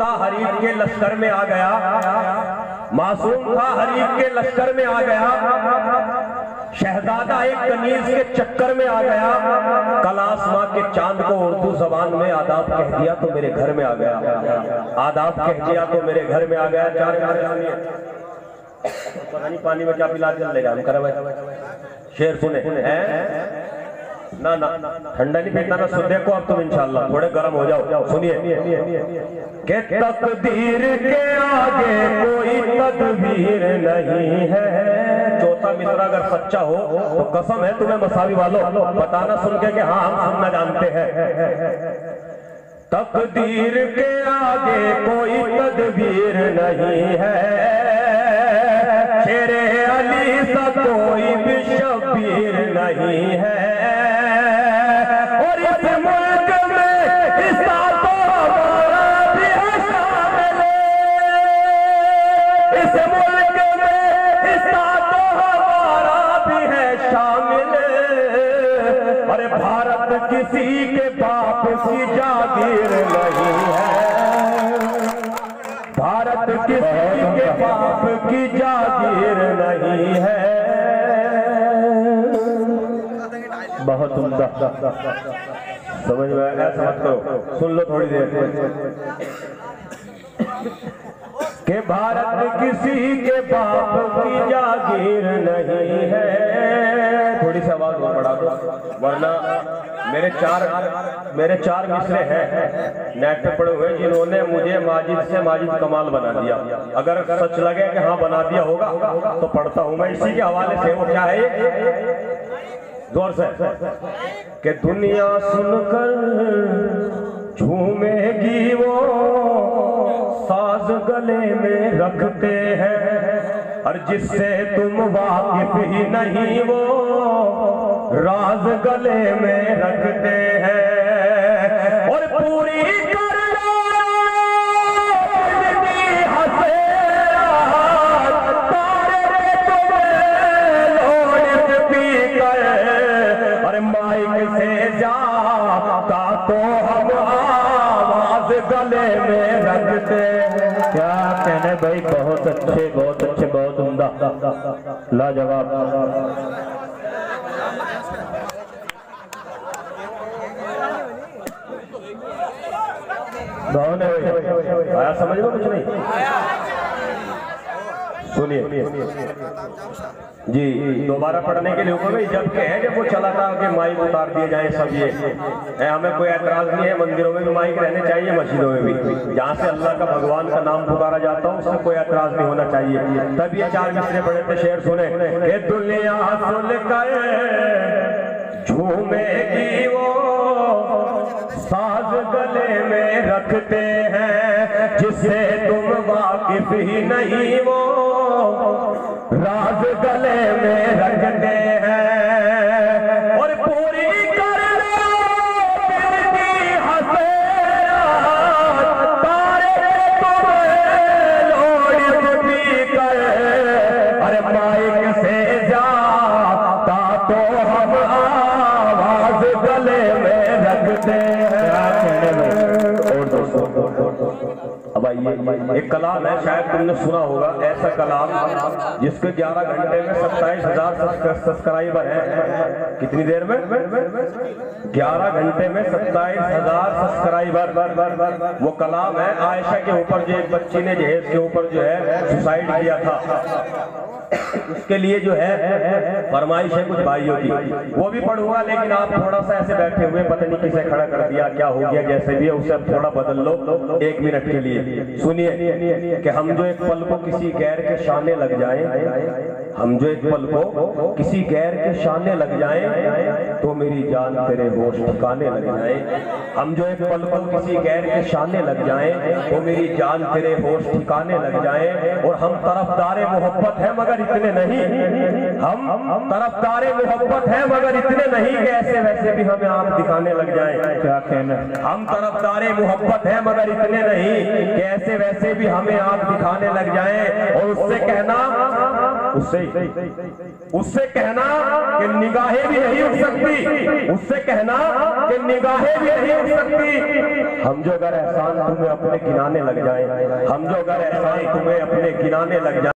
था हरीफ के लश्कर में आ गया, मासूम था हरीफ के लश्कर में आ गया, शहजादा एक कनीज के चक्कर में आ गया, कल आसमां के चांद को उर्दू जबान में आदाब कह दिया तो मेरे घर में आ गया, आदाब कह दिया तो मेरे घर में आ गया। चार पता नहीं पानी में क्या पिला चल लेगा हम कर शेर सुने हैं ना ना ठंडा नहीं पीता ना सुन देखो अब तुम इंशाल्लाह थोड़े गर्म हो जाओ। सुनिए के तकदीर के आगे कोई तदबीर नहीं है। चौथा मिसरा अगर सच्चा हो तो कसम है तुम्हें मसावी वालों बताना सुन के कि हाँ हम सुनना जानते हैं। तकदीर के आगे कोई तदबीर नहीं है, शेरे अली सा कोई भी शबीर नहीं है। और इस मुल्क में हिस्सा तो हमारा भी है शामिल, इस मुल्क में हिस्सा तो हमारा भी है शामिल। अरे भारत किसी के बाप की जागीर नहीं है, भारत किसी के बाप की जागीर नहीं है। बहुत उम्दा समझ में आया, समझ करो सुन लो थोड़ी देर के भारत किसी के बाप की जागीर नहीं है। थोड़ी सी आवाज और बढ़ा दो वरना मेरे चार मिसरे हैं नेट पे पड़े हुए जिन्होंने मुझे माजिद से माजिद कमाल बना दिया। अगर सच लगे कि हाँ बना दिया होगा तो पढ़ता हूं मैं इसी के हवाले से। वो क्या है जोर से कि दुनिया सुनकर झूमेगी वो साज गले में रखते हैं, और जिससे तुम वाकिफ ही नहीं वो राज गले में रखते हैं। और पूरी कर लो तारे तुम्हें लोट पी कर, अरे माइक से जाता तो हम आवाज गले में रखते हैं। क्या कहने भाई, बहुत अच्छे बहुत अच्छे बहुत उम्दा लाजवाब। आया समझ में कुछ नहीं? सुनिए जी दोबारा पढ़ने के लिए हुक्म है। जब कहे जब वो चला था कि माइक उतार दिए जाए सब ये हमें कोई एतराज नहीं है। मंदिरों में भी माइक रहने चाहिए, मस्जिदों में भी, जहाँ से अल्लाह का भगवान का नाम पुकारा जाता हो उसमें कोई एतराज नहीं होना चाहिए। तब ये चार मिसरे पढ़े थे, शेर सुने कि दुनिया सुन कर झूमेगी वो साज गले में रखते हैं, जिससे तुम वाकिफ ही नहीं वो राज गले में रखते हैं। और पूरी कर लो दिल की हसरत तारे तुम्हें लोट पी कर, अरे माइक से जाता तो हम आवाज गले में रखते हैं। और दोस्तों अब आइए एक कलाम है, शायद तुमने सुना होगा, ऐसा कलाम जिसके 11 घंटे में 27,000 सब्सक्राइबर हैं। कितनी देर में? 11 घंटे में 27,000 सब्सक्राइबर। वो कलाम है आयशा के ऊपर, जो एक बच्ची ने जहेज के ऊपर जो है सुसाइड किया था, उसके लिए जो है फरमाइश है कुछ भाइयों की, वो भी पढ़ूंगा। लेकिन आप थोड़ा सा ऐसे बैठे हुए पता नहीं किसे खड़ा कर दिया, क्या हो गया, जैसे भी है उसे थोड़ा बदल लो 1 मिनट के लिए। सुनिए कि हम जो एक पल को किसी गैर के शाने लग जाएं, हम जो एक पल को किसी गैर के शाने लग जाएं तो मेरी जान तेरे होश ठिकाने लग जाए। हम जो एक पल को किसी गैर के शाने लग जाएं तो मेरी जान तेरे होश ठिकाने लग जाए। और हम तरफदारे मोहब्बत है मगर इतने नहीं, हम तरफदारे मोहब्बत है मगर इतने नहीं कि ऐसे वैसे भी हमें आंख दिखाने लग जाए। क्या कहना? हम तरफदारे मोहब्बत है मगर इतने नहीं कि ऐसे वैसे भी हमें आंख दिखाने लग जाए। और उससे कहना उससे कहना कि निगाहें भी नहीं उठ सकती, उससे कहना कि निगाहें भी नहीं उठ सकती। हम जो अगर एहसान तुम्हें अपने गिनाने लग जाए, हम जो अगर एहसान तुम्हें अपने गिनाने लग जाए,